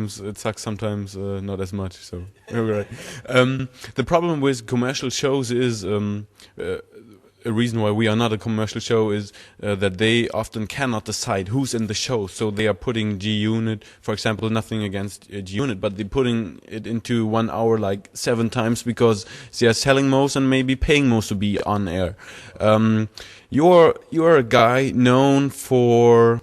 it sucks sometimes, not as much. So right. The problem with commercial shows is a reason why we are not a commercial show is that they often cannot decide who's in the show. So they are putting G Unit, for example, nothing against G Unit, but they're putting it into 1 hour like 7 times because they are selling most and maybe paying most to be on air. You're a guy known for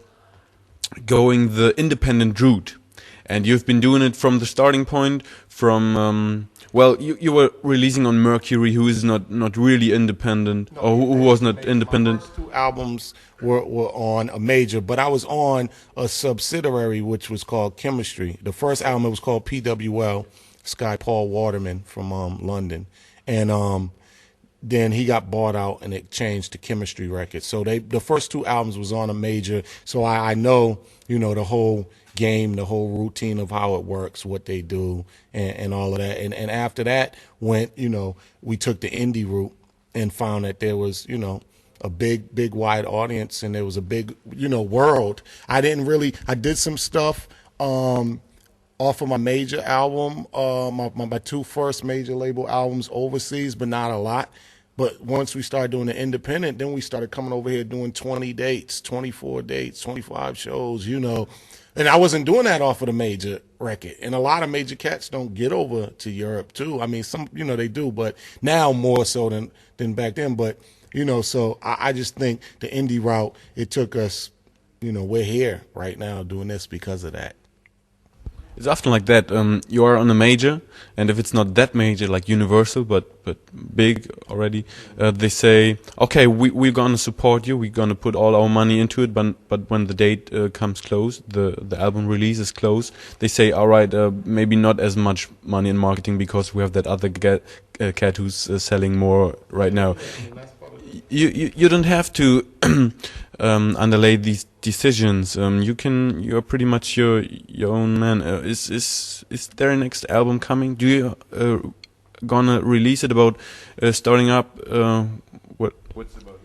going the independent route, and you've been doing it from the starting point. From well, you were releasing on Mercury, who is not really independent, or who was not independent. My first 2 albums were on a major, but I was on a subsidiary which was called Chemistry. The first album, it was called PWL. This guy Paul Waterman from London, and then he got bought out and it changed to Chemistry Records. So the first 2 albums was on a major. So I know, the whole game, the whole routine of how it works, what they do, and all of that. And after that went, we took the indie route and found that there was, a big wide audience, and there was a big, world. I did some stuff off of my major album, my 2 first major label albums overseas, but not a lot. But once we started doing the independent, then we started coming over here doing 20 dates, 24 dates, 25 shows, And I wasn't doing that off of the major record. And a lot of major cats don't get over to Europe too. I mean, some, they do, but now more so than back then. But, so I just think the indie route, it took us, we're here right now doing this because of that. It's often like that. You are on a major, and if it's not that major, like Universal, but big already, they say, okay, we're gonna support you. We're gonna put all our money into it. But when the date comes close, the album release is close, they say, all right, maybe not as much money in marketing because we have that other cat who's selling more right now. You don't have to underlay these decisions. You're pretty much your own man. Is there a next album coming? Do you gonna release it about starting up? What's it about?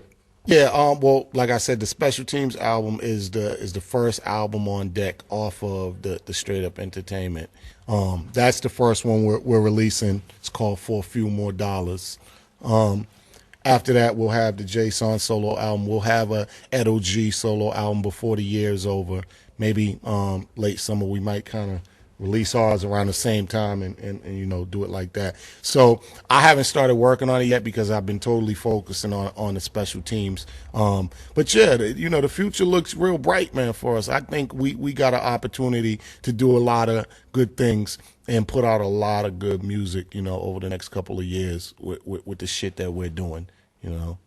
Yeah, well, like I said, the Special Teams album is the first album on deck off of the Straight Up Entertainment. That's the first one we're releasing. It's called For a Few More Dollars. After that, we'll have the Jason solo album. We'll have a EDO.G solo album before the year is over. Maybe late summer we might kind of release ours around the same time and do it like that. So I haven't started working on it yet because I've been totally focusing on the Special Teams. But yeah, the future looks real bright, man, for us. I think we got an opportunity to do a lot of good things and put out a lot of good music, over the next couple of years with the shit that we're doing, Now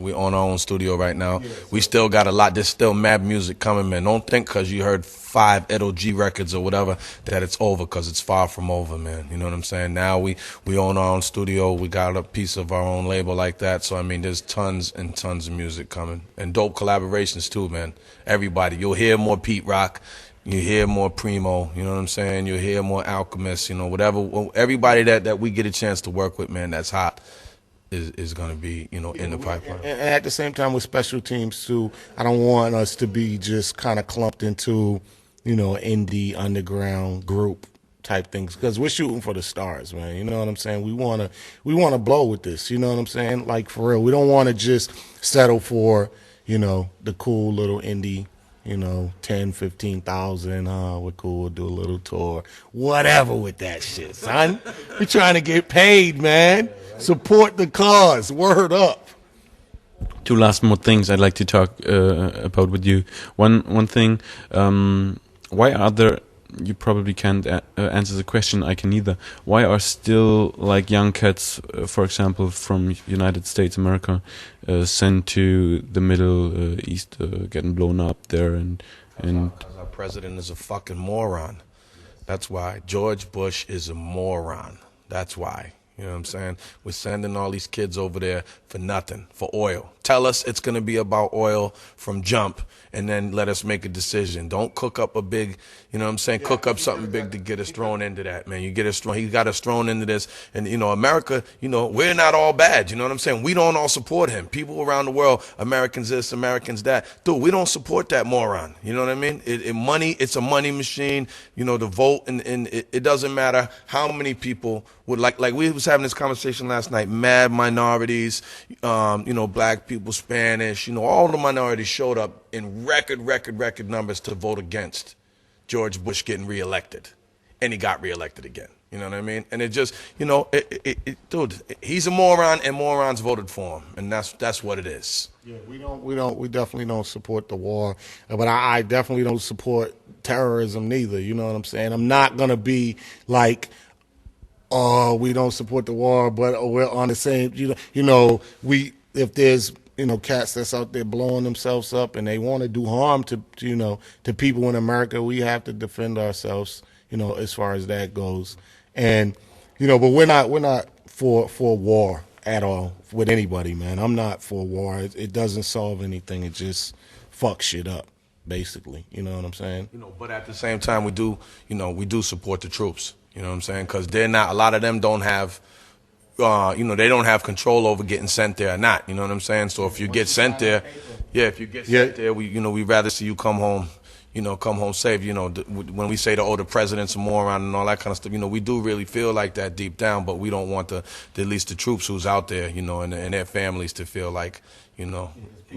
we own our own studio right now. We still got a lot. There's still mad music coming, man. Don't think because you heard 5 EDO.G records or whatever that it's over, because it's far from over, man. You know what I'm saying? Now we own our own studio. We got a piece of our own label like that. So, I mean, there's tons and tons of music coming. And dope collaborations, too, man. Everybody. You'll hear more Pete Rock. You hear more Primo, you know what I'm saying? You hear more Alchemist, whatever. Everybody that we get a chance to work with, man, that's hot, is going to be, in the pipeline. And at the same time with Special Teams, too, I don't want us to be just kind of clumped into, indie underground group type things, because we're shooting for the stars, man. You know what I'm saying? We want to blow with this, you know what I'm saying? Like, for real. We don't want to just settle for, the cool little indie, 10, 15,000, we're cool, we'll do a little tour. Whatever with that shit, son. We're trying to get paid, man. Support the cause. Word up. 2 last more things I'd like to talk about with you. One thing, why are there, you probably can't answer the question, I can either. Why are still like young cats, for example, from United States, America, sent to the Middle East, getting blown up there? And our president is a fucking moron. That's why. George Bush is a moron. That's why. You know what I'm saying? We're sending all these kids over there for nothing, for oil. Tell us it's going to be about oil from jump, and then let us make a decision. Don't cook up a big, you know what I'm saying, cook up something big to get us thrown into that, man. He got us thrown into this. And, you know, America, you know, we're not all bad. You know what I'm saying? We don't all support him. People around the world, Americans this, Americans that. Dude, we don't support that moron. You know what I mean? It's a money machine. You know, the vote, and it doesn't matter how many people would like we was having this conversation last night, mad minorities, you know, black people, Spanish, you know, all the minorities showed up in record numbers to vote against George Bush getting reelected. And he got reelected again. You know what I mean? And it just, you know, dude, he's a moron, and morons voted for him. And that's what it is. Yeah, we definitely don't support the war. But I definitely don't support terrorism neither. You know what I'm saying? I'm not going to be like, oh, we don't support the war, but we're on the same, if there's, you know, cats that's out there blowing themselves up and they want to do harm to people in America, we have to defend ourselves, you know, as far as that goes. And, you know, but we're not for war at all with anybody, man. I'm not for war. It doesn't solve anything. It just fucks shit up, basically. You know what I'm saying? You know, but at the same time, we do support the troops. You know what I'm saying? Because a lot of them don't have, they don't have control over getting sent there or not. You know what I'm saying? So if you get sent there, sent there, we'd rather see you come home, come home safe. You know, when we say the president's a moron and all that kind of stuff, you know, we do really feel like that deep down, but we don't want at least the troops who's out there, you know, and their families to feel like, you know,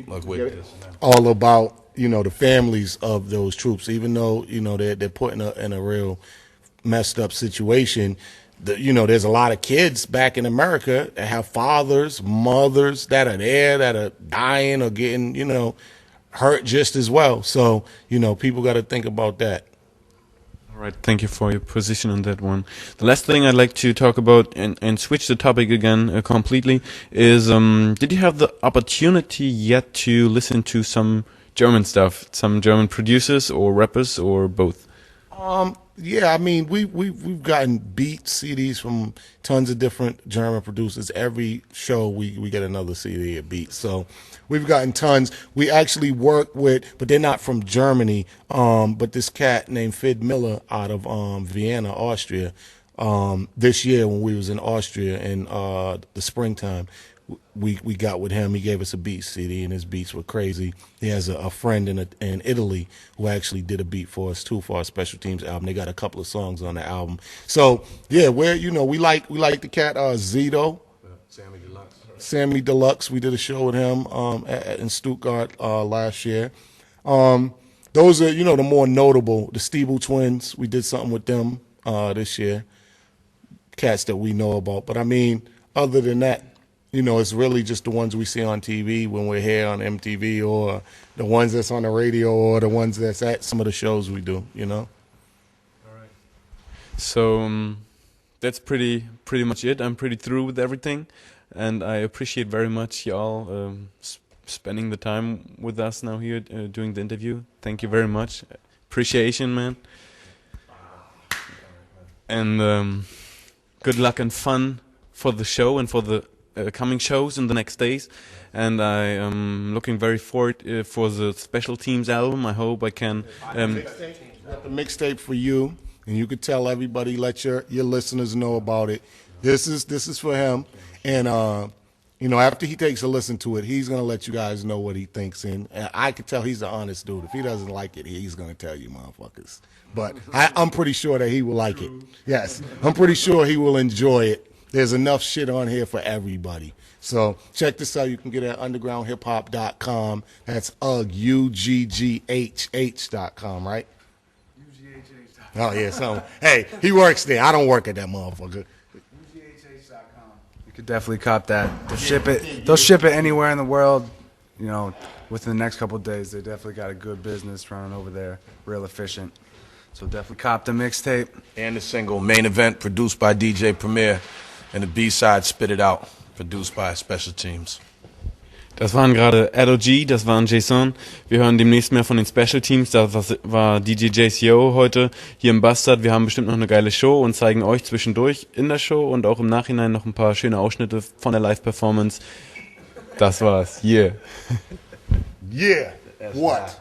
like with this. All about, you know, the families of those troops, even though, you know, they're put in a real messed up situation. There's a lot of kids back in America that have fathers, mothers that are there, that are dying or getting, you know, hurt just as well. So, you know, people got to think about that. All right, thank you for your position on that one. The last thing I'd like to talk about and switch the topic again completely is, did you have the opportunity yet to listen to some German stuff, some German producers or rappers or both? Yeah, I mean, we've gotten beat CDs from tons of different German producers. Every show we get another CD of beats. So we've gotten tons. We actually work with, but they're not from Germany. But this cat named Fid Miller out of Vienna, Austria. This year when we was in Austria in the springtime, we got with him. He gave us a beat CD, and his beats were crazy. He has a friend in Italy who actually did a beat for us too for our Special Teams album. They got a couple of songs on the album. So yeah, we like the cat Zito, Sammy Deluxe. We did a show with him in Stuttgart last year. Those are, you know, the more notable. The Steeble Twins, we did something with them this year. Cats that we know about. But I mean, other than that, you know, it's really just the ones we see on TV when we're here on MTV, or the ones that's on the radio, or the ones that's at some of the shows we do, you know? All right. So that's pretty much it. I'm pretty through with everything. And I appreciate very much y'all spending the time with us now here doing the interview. Thank you very much. Appreciation, man. And good luck and fun for the show and for the coming shows in the next days, and I am looking very forward for the Special Teams album. I hope I can. Got the mixtape for you, and you could tell everybody, let your listeners know about it. This is for him, and you know, after he takes a listen to it, he's gonna let you guys know what he thinks. And I could tell he's an honest dude. If he doesn't like it, he's gonna tell you, motherfuckers. But I'm pretty sure that he will like it. Yes, I'm pretty sure he will enjoy it. There's enough shit on here for everybody. So check this out. You can get it at undergroundhiphop.com. That's UGGHH.com, right? UGHH.com. Oh, yeah. So, hey, he works there. I don't work at that motherfucker. UGHH.com. You could definitely cop that. They'll ship it anywhere in the world. You know, within the next couple of days. They definitely got a good business running over there. Real efficient. So definitely cop the mixtape. And the single, Main Event, produced by DJ Premier. And the B-side, Spit It Out, produced by Special Teams. Das waren gerade EDO.G, das waren Jason. Wir hören demnächst mehr von den Special Teams. Das war DJ JCO heute hier im Bastard. Wir haben bestimmt noch eine geile Show und zeigen euch zwischendurch in der Show und auch im Nachhinein noch ein paar schöne Ausschnitte von der Live-Performance. Das war's. Yeah. Yeah. What?